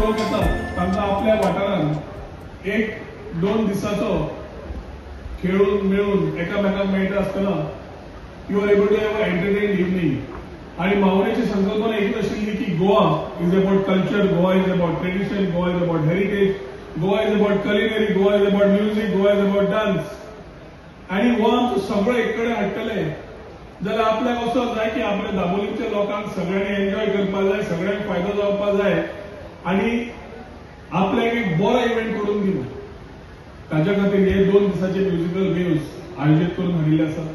लोक येतात तांकां आपल्या वाठारांत एक दोन दिसाचो खेळून मिळून एकामेकांक मेळटा आसतना you are able to have a entertain evening. आणि मावळेची संकल्पना एकच आशिल्ली की Goa is about culture, Goa is about tradition, Goa is about heritage, Goa is about culinary, Goa is about music, Goa is about dance. आणि हो आमचो सगळो एक कडेन हाडटले जाल्यार आपल्याक असो जाय की आपल्या दाबोलीच्या लोकांक सगळ्यांनी एन्जॉय करपाक जाय, सगळ्यांक फायदो जावपाक जाय आणि आपल्याक एक बरो इव्हेंट करून दिलो। ताच्या खातीर हे 2 दिसाचे म्युझिकल वेव्स आयोजीत करून हाडिल्ले आसा।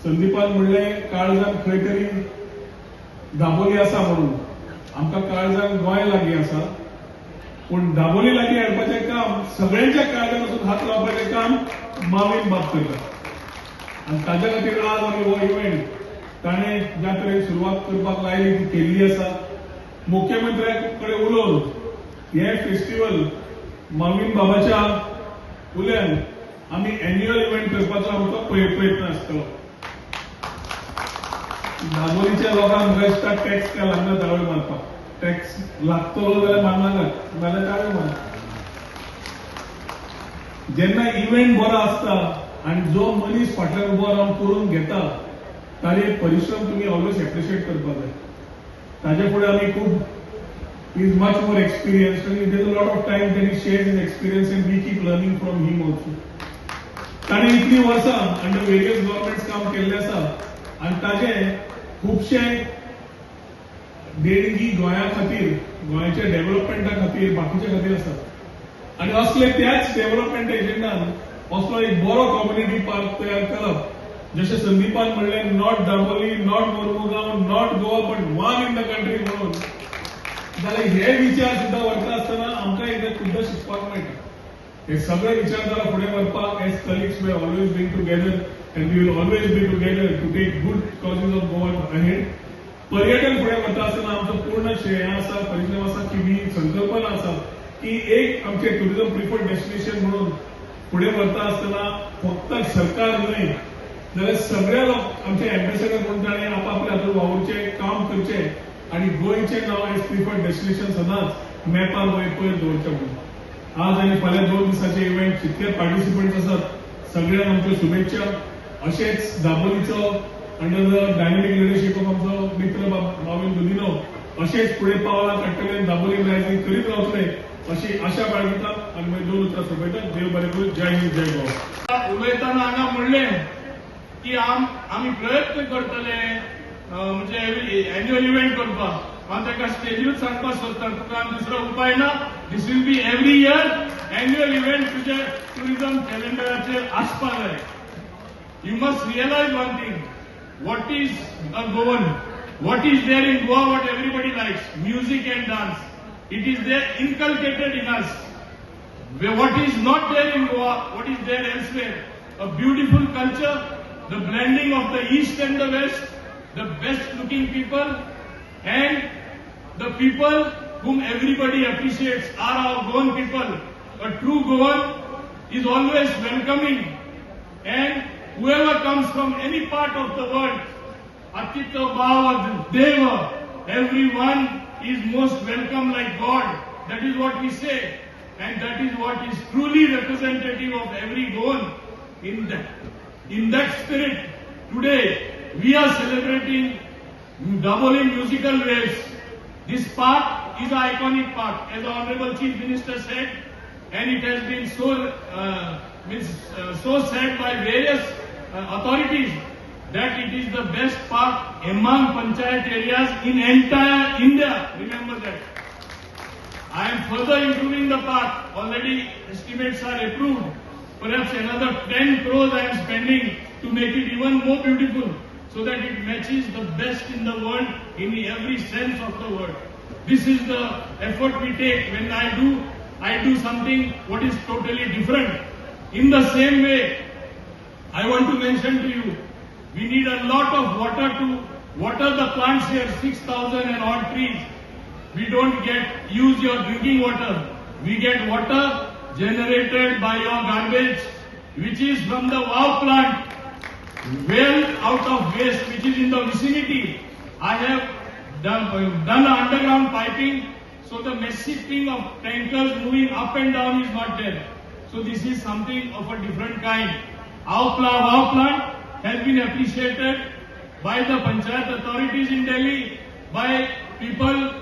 संदीपान म्हणलें काळजान खंय तरी दाबोली आसा म्हणून, आमकां काळजान गोंय लागीं आसा, पूण दाबोली लागीं हाडपाचें काम सगळ्यांच्या काळजान वचून हात लावपाचें काम मावेन बाब करता। आणि ताच्या खातीर आज आमी हो इव्हेंट ताणें ज्या तरेन सुरवात करपाक लायली ती केल्ली आसा। मुख्यमंत्र्या कडेन उलोवन हे फेस्टिवल मावीन बाबाच्या उल्यान आमी एन्युअल इव्हेंट करपाचो आमचो प्रयत्न आसतलो। दाबोलीच्या लोकांक म्हाका दिसता टॅक्स काय लागना दावे मारपाक, टॅक्स लागतलो जाल्यार मारनाकात नाल्यार दावे मार। जेन्ना इव्हेंट बरो आसता आणि जो मनीस फाटल्यान उबो रावन करून घेता ताचे परिश्रम तुम्ही ऑलवेज एप्रिशिएट करपाक जाय। ताजे फुडें आमी खूब इज मच मोर एक्सपिरियन्स्ड आणि there is a lot of time that he shares his experience and we keep learning from him also. ताणें इतली वर्सां अंडर वेरियस गव्हर्नमेंट्स काम केल्लें आसा आणि ताजे खुबशे देणगी गोंया खातीर, गोंयच्या डेव्हलपमेंटा खातीर, बाकीच्या खातीर आसात। आणि असले त्याच डेव्हलपमेंट एजेंडान असलो एक बरो कम्युनिटी पार्क तयार करप, जशें संदीपान म्हणलें not Dabolim, not Mormugao, not Goa but one in the country म्हणून, जाल्यार हे विचार सुद्धा व्हरता आसतना आमकां एकदां सुद्धा शिकपाक मेळटा। हे सगळे विचारधारा फुडें व्हरपाक as colleagues we have always been together and we will always be together to take good causes of Goa ahead. पर्यटन फुडें व्हरता आसतना आमचो पूर्ण श्रेय आसा, परिश्रम आसा की ही संकल्पना आसा की एक आमचे टुरिझम प्रिफर्ड डेस्टिनेशन म्हणून फुडें व्हरता आसतना फक्त सरकार न्हय जाल्यार सगळे लोक आमचे एम्बेसेडर म्हणून ताणें आपापल्या हातूंत वावुरचें, काम करचें आणि गोंयचें नांव एज प्रिफर्ड डेस्टिनेशन सदांच मॅपार वयर दवरचें म्हणून। आज आनी फाल्यां 2 दिसाचे इव्हेंट जितके पार्टिसिपंट्स आसात सगळ्यांक आमच्यो शुभेच्छा। अशेंच दाबोलीचो under the dynamic leadership of आमचो मित्र मावीन दुदिनो अशेंच फुडें पावलां काडटले, दाबोली रायझींग करीत रावतले अशी आशा बाळगिता आणि मागीर 2 उतरां सोंपयता। देव बरें करूं। जय हिंद, जय गोवा। उलयतना हांगा म्हणलें की आमी प्रयत्न करतले म्हणजे एन्युअल इव्हेंट करपाक। हांव ताका स्टेजीर सांगपाक सोदता तुका आनी दुसरो उपाय ना। This will be every year annual event तुजे टुरिझम कॅलेंडराचेर आसपाक जाय। You must realise one thing, what is a Goan, what is there in Goa, what everybody likes, music and dance. It is there inculcated in us. What is not there in Goa, what is there elsewhere? A beautiful culture, the blending of the East and the West, the best looking people, and the people whom everybody appreciates are our Goan people. A true Goan is always welcoming, and whoever comes from any part of the world, Atitya Bhava Deva, everyone is most welcome like God. That is what we say, and that is what is truly representative of every Goan. In that spirit, today we are celebrating Daboli musical waves. This park is an iconic park, as the Honorable Chief Minister said, and it has been so said by various authorities that it is the best park among panchayat areas in entire India. Remember that. I am further improving the park. Already estimates are approved. Perhaps another 10 crores I am spending to make it even more beautiful, so that it matches the best in the world in every sense of the word. This is the effort we take when I do something what is totally different. In the same way, I want to mention to you, we need a lot of water to water the plants here, 6,000 and odd trees. We don't use your drinking water. We get water generated by your garbage, which is from the WOW plant, well out of waste, which is in the vicinity. I have done underground piping So the massive thing of tankers moving up and down is not there. So this is something of a different kind. Our plant has been appreciated by the Panchayat authorities in Delhi, by people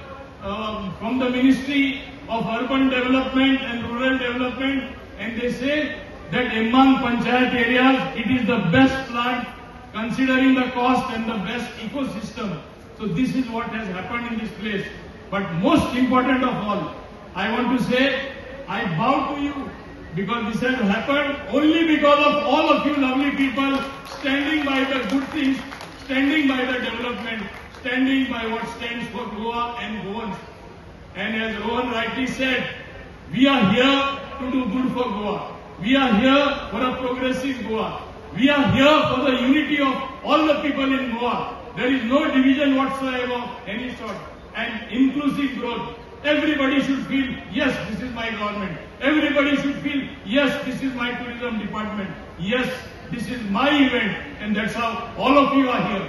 from the Ministry of Urban Development and Rural Development, and they say that among Panchayat areas, it is the best plant considering the cost and the best ecosystem. So this is what has happened in this place. But most important of all, I want to say, I bow to you because this has happened only because of all of you lovely people standing by the good things, standing by the development, standing by what stands for Goa and Goans. And as Rohan rightly said, we are here to do good for Goa. We are here for a progressive Goa. We are here for the unity of all the people in Goa. There is no division whatsoever of any sort. And inclusive growth. Everybody should feel, yes, this is my government. Everybody should feel, yes, this is my tourism department. Yes, this is my event. And that's how all of you are here.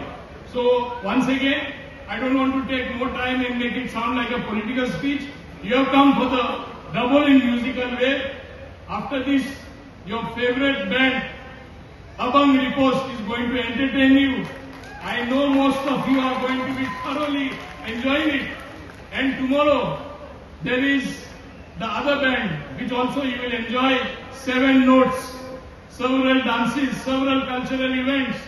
So once again, I don't want to take more time and make it sound like a political speech. You have come for the double in musical way. After this, your favorite band, Abang Ripost, is going to entertain you. I know most of you are going to be thoroughly enjoying it. And tomorrow, there is the other band, which also you will enjoy, 7 notes, several dances, several cultural events.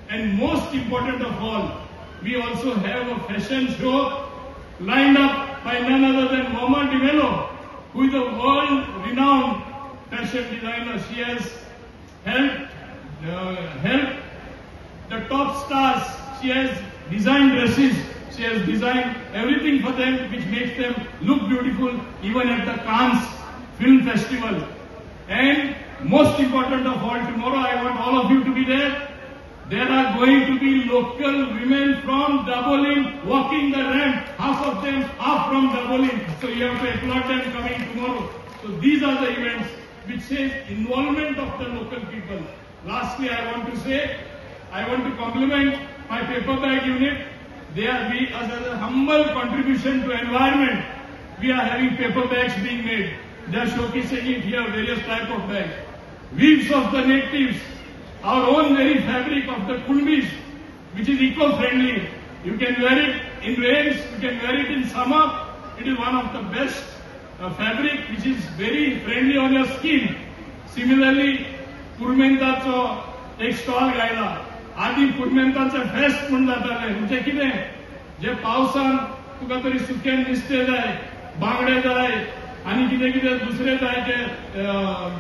And most important of all, we also have a fashion show lined up by none other than Moma Di Mello, who is a world-renowned fashion designer. She has helped the top stars. She has designed dresses. She has designed everything for them which makes them look beautiful even at the Cannes Film Festival. And most important of all, tomorrow I want all of you to be there. There are going to be local women from Dabolim walking the ramp, half of them are from Dabolim. So you have to applaud them coming tomorrow. So these are the events which says involvement of the local people. Lastly, I want to say, I want to compliment my paper bag unit. We as a humble contribution to environment, we are having paper bags being made. They are showcasing it here, various type of bags. Weaves of the natives, our own very fabric of the Kundis, which is eco-friendly. You can wear it in rains, you can wear it in summer. It is one of the best fabric which is very friendly on your skin. Similarly, पुरमेंताचो एक stall गायला. आधी पुरमेंताचे fest म्हण जाताले. म्हणजे कितें जे पावसान तुका तरी सुकें नुस्तें जाय, बांगडे जाय, आनी कितें कितें दुसरे जाय ते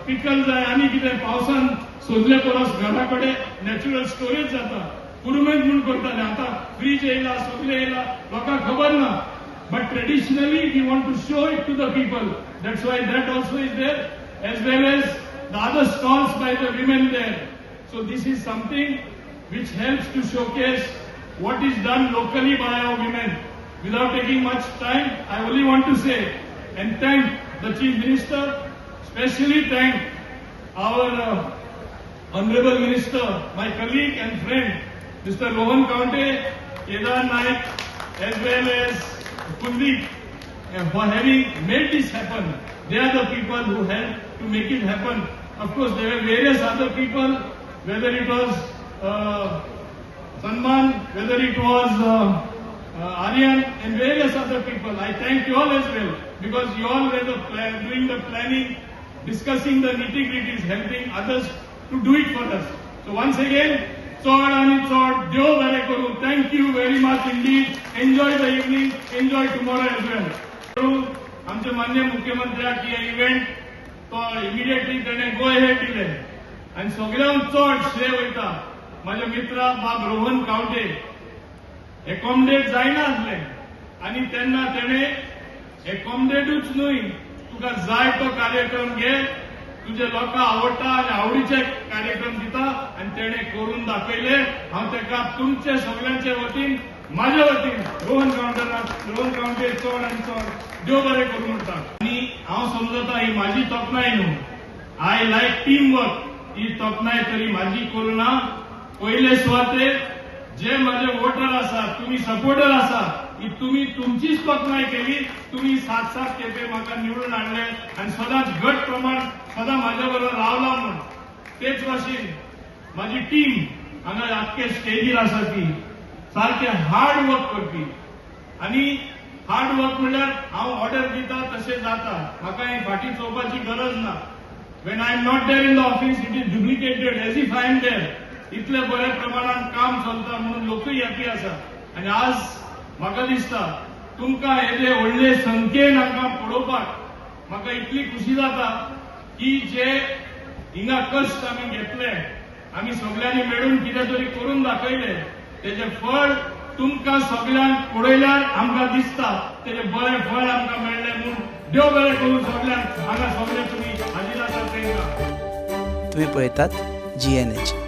पिकल जाय, आनी कितें पावसान सोदले परस घरा कडेन नॅचरल स्टोरेज जाता. पुरमेंत म्हूण करताले. आतां फ्रीज येयला, सगळे येयला, लोकांक खबर ना. But traditionally, we want to show it to the people. That's why that also is there, as well as the other stalls by the women there. So this is something which helps to showcase what is done locally by our women. Without taking much time, I only want to say and thank the Chief Minister, especially thank our Honorable Minister, my colleague and friend, Mr. Rohan Kaunte, Kedar Naik, as well as Kuldeep, for having made this happen. They are the people who helped to make it happen. Of course, there were various other people, whether it was Sanman, whether it was Aryan, and various other people. I thank you all as well, because you all were doing the planning, discussing the nitty-gritties, helping others to do it for us. So once again, Chod and Chod, Deo Bhare Karu. Thank you very much indeed. Enjoy the evening. Enjoy tomorrow as well. आमचे माननीय मुख्यमंत्र्याक हे event तो immediately तेणे go ahead दिले आनी सगळ्यांक चड श्रेय वयता म्हाज्या मित्रा बाब रोहन कावटे. एकोमडेट जायना आसलें आनी तेन्ना तेणे एकोमडेटूच न्हय, तुका जाय तो कार्यक्रम घे, तुझे लोकांक आवडटा आनी आवडीचे कार्यक्रम दिता आनी तेणे करून दाखयले. हांव तेका तुमचे सगळ्यांचे वतीन, माझ्या वतीन रोहन कावंटे चड आनी चड देव बरें करूं म्हणटा. आनी हांव समजता ही म्हाजी तोखणाय न्हू. आय लायक टीम वर्क. ही तोखणाय तरी म्हाजी करूं ना. पयले सुवातेर जे माझे वोटर आसा, तुम्ही सपोर्टर आसा, ही तुम्ही तुमचीच तोखणाय केली, तुम्ही 7-7 खेपे म्हाका निवडून हाडले आणि सदांच गट प्रमाण सदां माझ्या बरोबर रावला म्हणून. तेच भाशेन माझी टीम हांगा आख्खे स्टेजीर आसा ती सारखे हार्ड वर्क करपी. आणि हार्ड वर्क म्हणल्यार हांव ऑर्डर दिता तशें जाता, म्हाका ही फाटी चोवपाची गरज ना. When I am not there in the office it is duplicated as if I am there. इतले बऱ्या प्रमाणात काम चलता म्हणून लोकूय हॅपी आसा. आणि आज म्हाका दिसता तुमकां येदे व्हडले संख्येन हांगा पळोवपाक म्हाका इतली खुशी जाता की जे हिंगा कश्ट आमी घेतले, आमी सगळ्यांनी मेळून कितें तरी करून दाखयले, तेजे फळ तुमकां सगळ्यांक पळयल्यार आमकां दिसता तेजे बरें फळ आमकां मेळ्ळें म्हणून देव बरें करून सगळ्यांक हांगा सगळे तुम्ही हाजीर आसात तेंकां. तुम्ही पळयतात GNH.